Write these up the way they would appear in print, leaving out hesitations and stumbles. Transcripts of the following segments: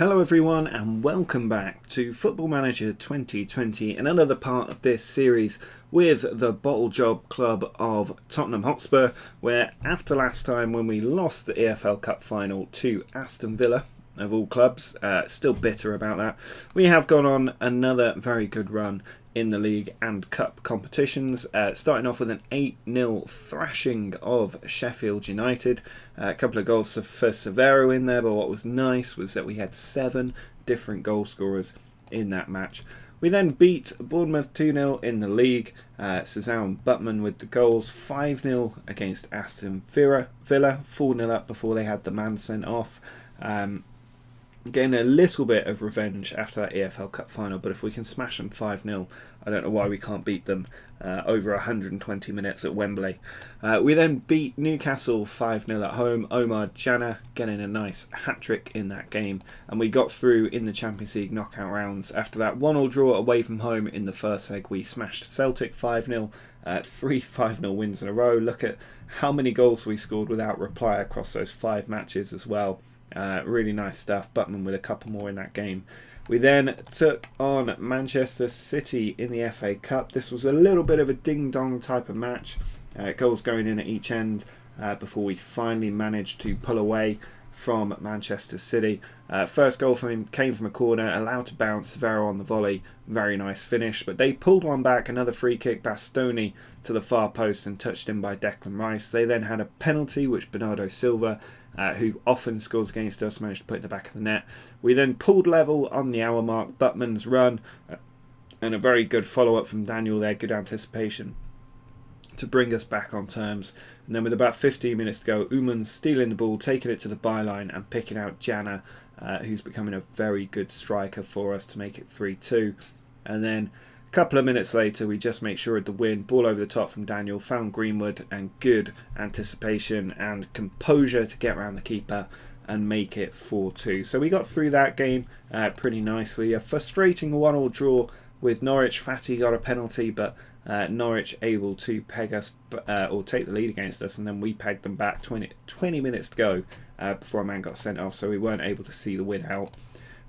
Hello everyone and welcome back to Football Manager 2020 and another part of this series with the Bottle Job Club of Tottenham Hotspur, where after last time when we lost the EFL Cup final to Aston Villa, of all clubs, still bitter about that, we have gone on another very good run in the league and cup competitions, starting off with an 8-0 thrashing of Sheffield United. A couple of goals for Severo in there, but what was nice was that we had 7 different goal scorers in that match. We then beat Bournemouth 2-0 in the league, Cezanne and Butman with the goals, 5-0 against Aston Villa, 4-0 up before they had the man sent off. Getting a little bit of revenge after that EFL Cup final, but if we can smash them 5-0, I don't know why we can't beat them over 120 minutes at Wembley. We then beat Newcastle 5-0 at home, Omar Jana getting a nice hat-trick in that game, and we got through in the Champions League knockout rounds. After that 1-1 draw away from home in the first leg, we smashed Celtic 5-0, 3 5-0 wins in a row. Look at how many goals we scored without reply across those 5 matches as well. Really nice stuff. Butman with a couple more in that game. We then took on Manchester City in the FA Cup. This was a little bit of a ding-dong type of match. Goals going in at each end before we finally managed to pull away from Manchester City. First goal from him came from a corner, allowed to bounce, Severo on the volley. Very nice finish, but they pulled one back, another free kick, Bastoni to the far post and touched in by Declan Rice. They then had a penalty which Bernardo Silva, who often scores against us, managed to put in the back of the net. We then pulled level on the hour mark, Butman's run, and a very good follow-up from Daniel there, good anticipation to bring us back on terms. And then with about 15 minutes to go, Uman stealing the ball, taking it to the byline and picking out Jana, who's becoming a very good striker for us to make it 3-2. And then a couple of minutes later, we just make sure of the win. Ball over the top from Daniel, found Greenwood, and good anticipation and composure to get around the keeper and make it 4-2. So we got through that game pretty nicely. A frustrating 1-1 draw with Norwich. Fatty got a penalty, but Norwich able to peg us or take the lead against us, and then we pegged them back 20 minutes to go before a man got sent off, so we weren't able to see the win out.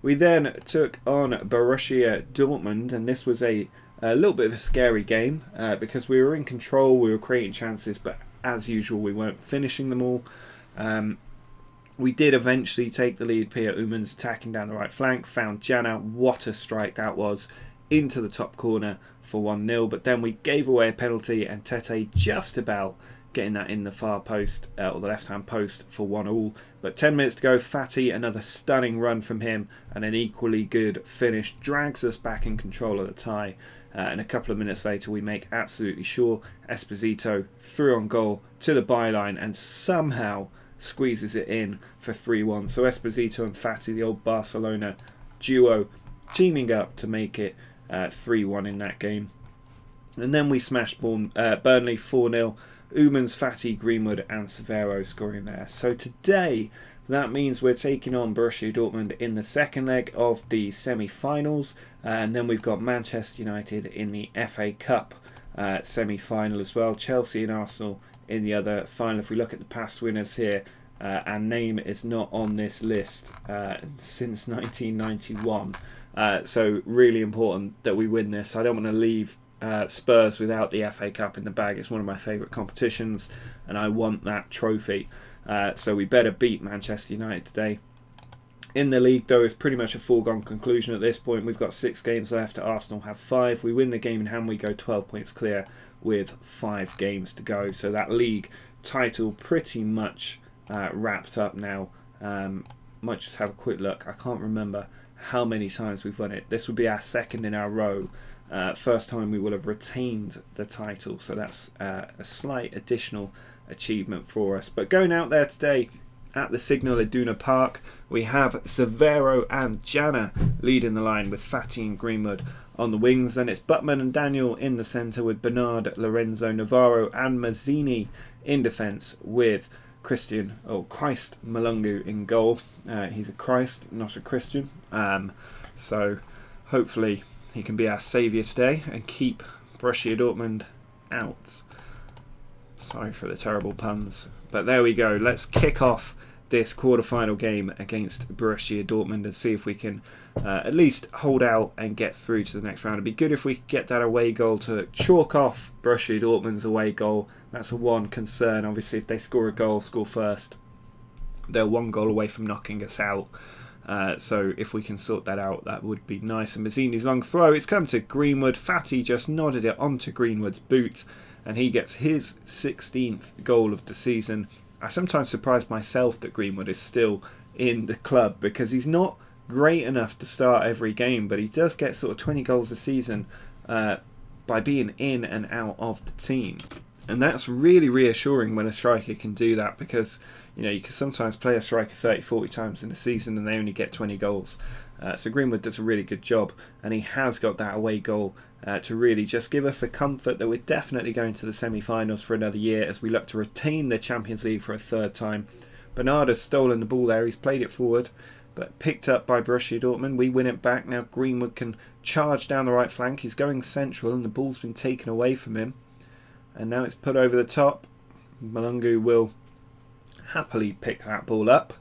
We then took on Borussia Dortmund, and this was a little bit of a scary game because we were in control, we were creating chances, but as usual we weren't finishing them all. We did eventually take the lead. Pierre Uman's attacking down the right flank, found Jana, what a strike that was, into the top corner for 1-0, but then we gave away a penalty and Tete just about getting that in the far post or the left hand post for 1-1. But 10 minutes to go, Fatty, another stunning run from him and an equally good finish, drags us back in control of the tie. And a couple of minutes later we make absolutely sure Esposito through on goal to the byline and somehow squeezes it in for 3-1. So Esposito and Fatty, the old Barcelona duo, teaming up to make it 3-1 in that game. And then we smashed Burnley 4-0. Uman's, Fatty, Greenwood and Severo scoring there. So today that means we're taking on Borussia Dortmund in the second leg of the semi-finals, and then we've got Manchester United in the FA Cup semi-final as well. Chelsea and Arsenal in the other final. If we look at the past winners here, our name is not on this list since 1991. So really important that we win this. I don't want to leave Spurs without the FA Cup in the bag. It's one of my favourite competitions and I want that trophy. So we better beat Manchester United today. In the league though, it's pretty much a foregone conclusion at this point. We've got 6 games left. Arsenal have 5. We win the game in hand, we go 12 points clear with 5 games to go. So that league title pretty much wrapped up now. Might just have a quick look. I can't remember how many times we've won it. This would be our second in our row. First time we will have retained the title, so that's a slight additional achievement for us. But going out there today at the Signal Iduna Park, we have Severo and Jana leading the line with Fatty and Greenwood on the wings. Then it's Butman and Daniel in the centre with Bernard, Lorenzo, Navarro and Mazzini in defence with Christ Malungu in goal. He's a Christ, not a Christian. So hopefully he can be our saviour today and keep Borussia Dortmund out. Sorry for the terrible puns. But there we go. Let's kick off this quarter-final game against Borussia Dortmund and see if we can at least hold out and get through to the next round. It'd be good if we could get that away goal to chalk off Borussia Dortmund's away goal. That's the one concern. Obviously, if they score a goal, score first, they're one goal away from knocking us out. So if we can sort that out, that would be nice. And Mazzini's long throw, it's come to Greenwood. Fatty just nodded it onto Greenwood's boot, and he gets his 16th goal of the season. I sometimes surprise myself that Greenwood is still in the club, because he's not great enough to start every game, but he does get sort of 20 goals a season by being in and out of the team. And that's really reassuring when a striker can do that, because you can sometimes play a striker 30-40 times in a season and they only get 20 goals. So Greenwood does a really good job, and he has got that away goal to really just give us a comfort that we're definitely going to the semi-finals for another year as we look to retain the Champions League for a third time. Bernard has stolen the ball there, he's played it forward, but picked up by Borussia Dortmund. We win it back. Now Greenwood can charge down the right flank. He's going central and the ball's been taken away from him. And now it's put over the top. Malungu will happily pick that ball up.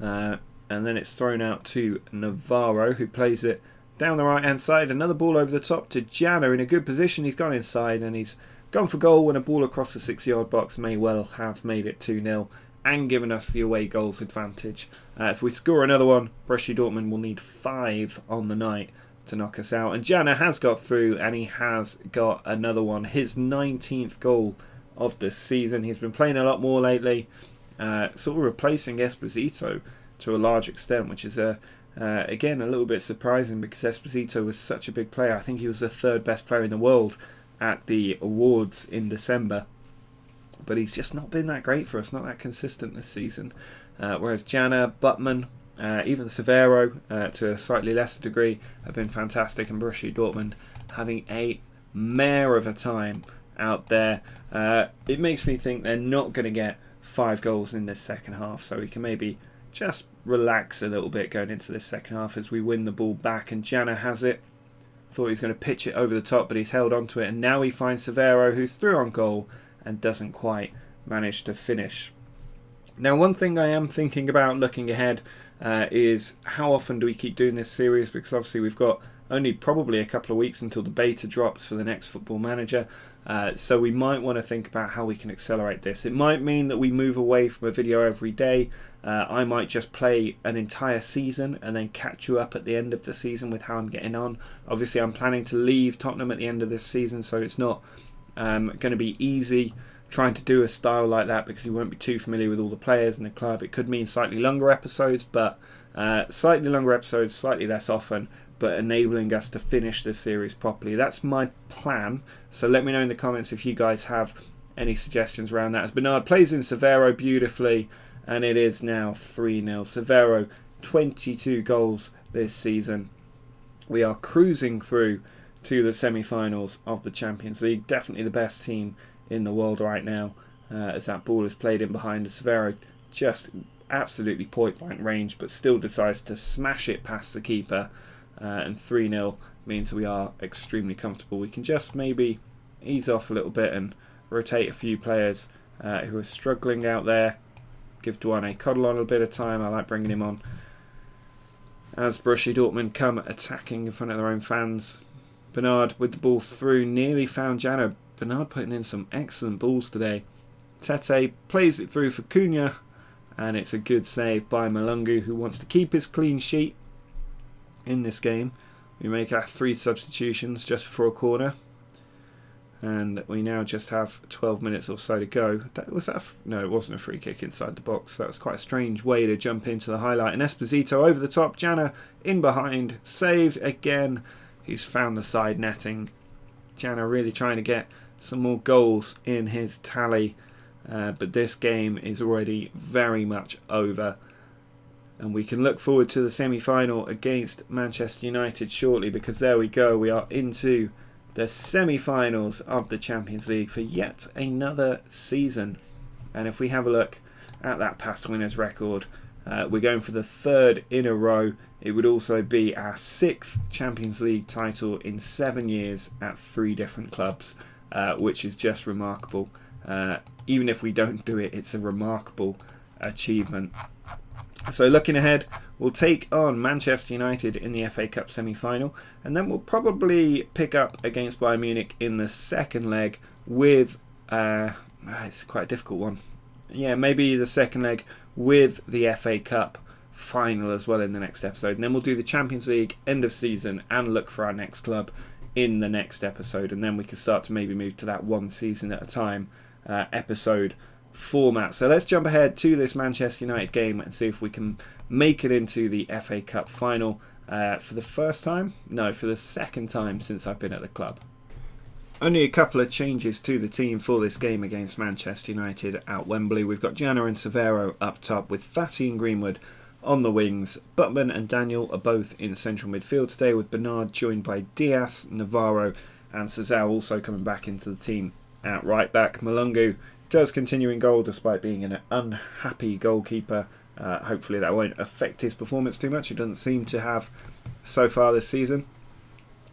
And then it's thrown out to Navarro, who plays it down the right hand side. Another ball over the top to Jana in a good position. He's gone inside and he's gone for goal when a ball across the 6-yard box may well have made it 2-0 and given us the away goals advantage. If we score another one, Borussia Dortmund will need 5 on the night to knock us out. And Jana has got through, and he has got another one. His 19th goal of the season. He's been playing a lot more lately, sort of replacing Esposito to a large extent, which is again a little bit surprising, because Esposito was such a big player. I think he was the 3rd best player in the world at the awards in December, but he's just not been that great for us, not that consistent this season. Whereas Jana, Butman, even Severo, to a slightly lesser degree, have been fantastic, and Borussia Dortmund having a mare of a time out there. It makes me think they're not going to get 5 goals in this second half, so we can maybe just relax a little bit going into this second half as we win the ball back. And Jana has it. Thought he was going to pitch it over the top, but he's held on to it, and now he finds Severo, who's through on goal and doesn't quite manage to finish. Now, one thing I am thinking about looking ahead is how often do we keep doing this series, because obviously we've got only probably a couple of weeks until the beta drops for the next Football Manager, so we might want to think about how we can accelerate this. It might mean that we move away from a video every day. I might just play an entire season and then catch you up at the end of the season with how I'm getting on. Obviously I'm planning to leave Tottenham at the end of this season, so it's not going to be easy trying to do a style like that, because you won't be too familiar with all the players in the club. It could mean slightly longer episodes, but slightly less often, but enabling us to finish this series properly. That's my plan, so let me know in the comments if you guys have any suggestions around that. As Bernard plays in Severo beautifully, and it is now 3-0. Severo, 22 goals this season. We are cruising through to the semi-finals of the Champions League. Definitely the best team in the world right now, as that ball is played in behind. Severo just absolutely point blank range, but still decides to smash it past the keeper, and 3-0 means we are extremely comfortable. We can just maybe ease off a little bit and rotate a few players who are struggling out there. Give Duane Codlon a bit of time. I like bringing him on as Borussia Dortmund come attacking in front of their own fans. Bernard with the ball through, nearly found Jano. Bernard putting in some excellent balls today. Tete plays it through for Cunha, and it's a good save by Malungu, who wants to keep his clean sheet in this game. We make our 3 substitutions just before a corner, and we now just have 12 minutes or so to go. No, it wasn't a free kick inside the box. That was quite a strange way to jump into the highlight. And Esposito over the top, Jana in behind, saved again. He's found the side netting. Jana really trying to get some more goals in his tally, but this game is already very much over, and we can look forward to the semi-final against Manchester United shortly, because there we go, we are into the semi-finals of the Champions League for yet another season. And if we have a look at that past winners record, we're going for the 3rd in a row. It would also be our 6th Champions League title in 7 years at 3 different clubs, which is just remarkable. Even if we don't do it, it's a remarkable achievement. So looking ahead, we'll take on Manchester United in the FA Cup semi-final, and then we'll probably pick up against Bayern Munich in the second leg with... it's quite a difficult one. Yeah, maybe the second leg with the FA Cup final as well in the next episode. And then we'll do the Champions League end of season and look for our next club in the next episode. And then we can start to maybe move to that one season at a time episode format. So let's jump ahead to this Manchester United game and see if we can make it into the FA Cup final for the first time? No, for the second time since I've been at the club. Only a couple of changes to the team for this game against Manchester United at Wembley. We've got Gianna and Severo up top with Fati and Greenwood on the wings. Butman and Daniel are both in central midfield today, with Bernard joined by Diaz, Navarro and Cesar also coming back into the team at right back. Malungu does continue in goal despite being an unhappy goalkeeper. Hopefully that won't affect his performance too much. It doesn't seem to have so far this season.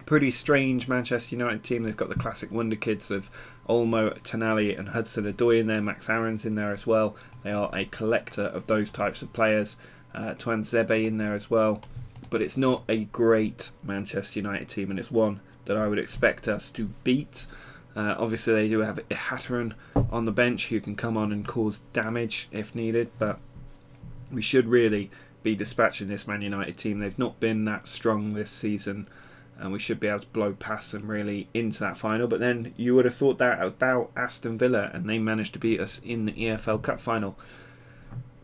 Pretty strange Manchester United team. They've got the classic wonder kids of Olmo, Tonali and Hudson-Odoi in there. Max Aaron's in there as well. They are a collector of those types of players. Tuanzebe in there as well. But it's not a great Manchester United team, and it's one that I would expect us to beat. Obviously they do have Ihataren on the bench who can come on and cause damage if needed, but we should really be dispatching this Man United team. They've not been that strong this season, and we should be able to blow past them really into that final. But then you would have thought that about Aston Villa, and they managed to beat us in the EFL Cup final.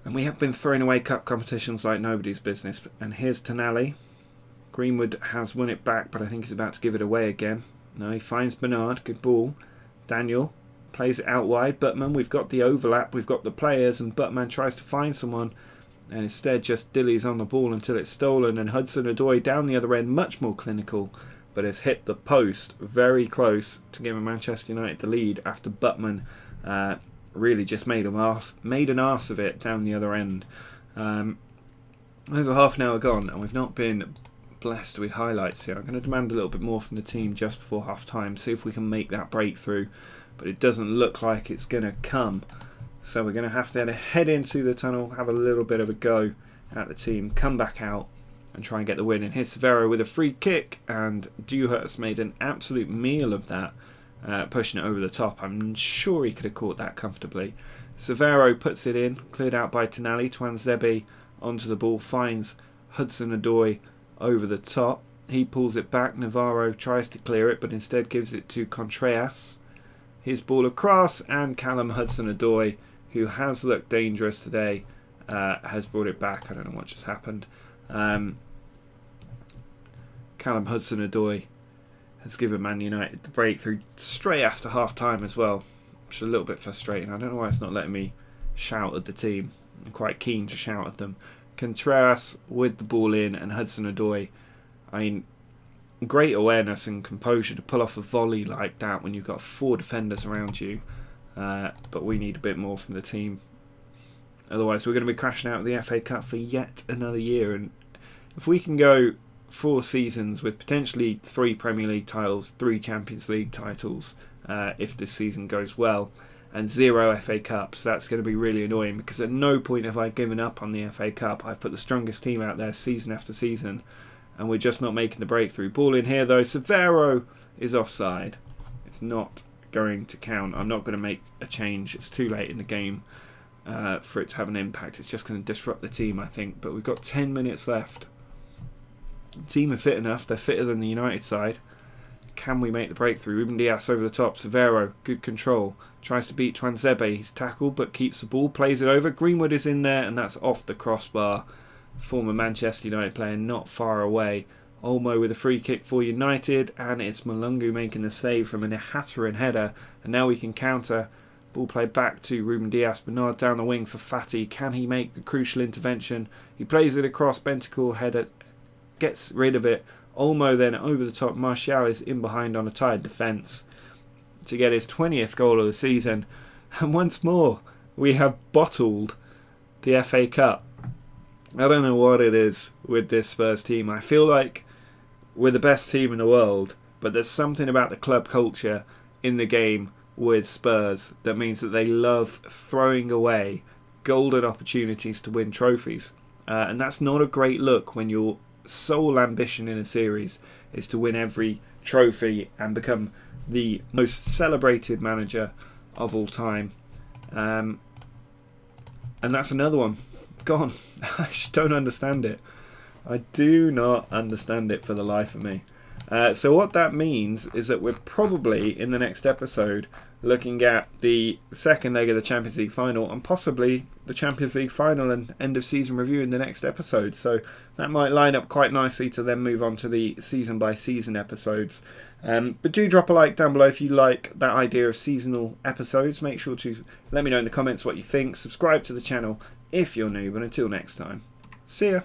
And we have been throwing away cup competitions like nobody's business. And here's Tonali. Greenwood has won it back, but I think he's about to give it away again. No, he finds Bernard. Good ball. Daniel plays it out wide. Butman, we've got the overlap. We've got the players, and Butman tries to find someone, and instead just dillies on the ball until it's stolen. And Hudson-Odoi down the other end, much more clinical, but has hit the post very close to giving Manchester United the lead after Butman really just made an arse of it down the other end. Over half an hour gone, and we've not been blessed with highlights here. I'm going to demand a little bit more from the team just before half time, see if we can make that breakthrough, but it doesn't look like it's going to come. So we're going to have to head into the tunnel, have a little bit of a go at the team, come back out and try and get the win. And here's Severo with a free kick, and Dewhurst made an absolute meal of that, pushing it over the top. I'm sure he could have caught that comfortably. Severo puts it in, cleared out by Tonali. Tuanzebe onto the ball, finds Hudson-Odoi over the top. He pulls it back. Navarro tries to clear it, but instead gives it to Contreras. His ball across, and Callum Hudson-Odoi, who has looked dangerous today, has brought it back. I don't know what just happened. Callum Hudson-Odoi has given Man United the breakthrough straight after half time as well, which is a little bit frustrating. I don't know why it's not letting me shout at the team. I'm quite keen to shout at them. Contreras with the ball in, and Hudson-Odoi, I mean, great awareness and composure to pull off a volley like that when you've got 4 defenders around you. But we need a bit more from the team. Otherwise we're going to be crashing out of the FA Cup for yet another year. And if we can go 4 seasons with potentially 3 Premier League titles, 3 Champions League titles, if this season goes well, and 0 FA Cups, that's going to be really annoying, because at no point have I given up on the FA Cup. I've put the strongest team out there season after season, and we're just not making the breakthrough. Ball in here though. Severo is offside. It's not going to count. I'm not going to make a change. It's too late in the game for it to have an impact. It's just going to disrupt the team, I think. But we've got 10 minutes left. The team are fit enough. They're fitter than the United side. Can we make the breakthrough? Ruben Diaz over the top. Severo, good control. Tries to beat Tuanzebe. He's tackled but keeps the ball. Plays it over. Greenwood is in there, and that's off the crossbar. Former Manchester United player not far away. Olmo with a free kick for United, and it's Malungu making the save from an Ihataren header, and now we can counter. Ball played back to Ruben Diaz. Bernard down the wing for Fati. Can he make the crucial intervention? He plays it across. Bentancur header, gets rid of it. Olmo then over the top. Martial is in behind on a tired defence to get his 20th goal of the season, and once more we have bottled the FA Cup. I don't know what it is with this Spurs team. I feel like we're the best team in the world, but there's something about the club culture in the game with Spurs that means that they love throwing away golden opportunities to win trophies. And that's not a great look when your sole ambition in a series is to win every trophy and become the most celebrated manager of all time. And that's another one gone. I just don't understand it. I do not understand it for the life of me. So what that means is that we're probably in the next episode looking at the second leg of the Champions League final, and possibly the Champions League final and end of season review in the next episode. So that might line up quite nicely to then move on to the season by season episodes. But do drop a like down below if you like that idea of seasonal episodes. Make sure to let me know in the comments what you think. Subscribe to the channel if you're new, but until next time, see ya.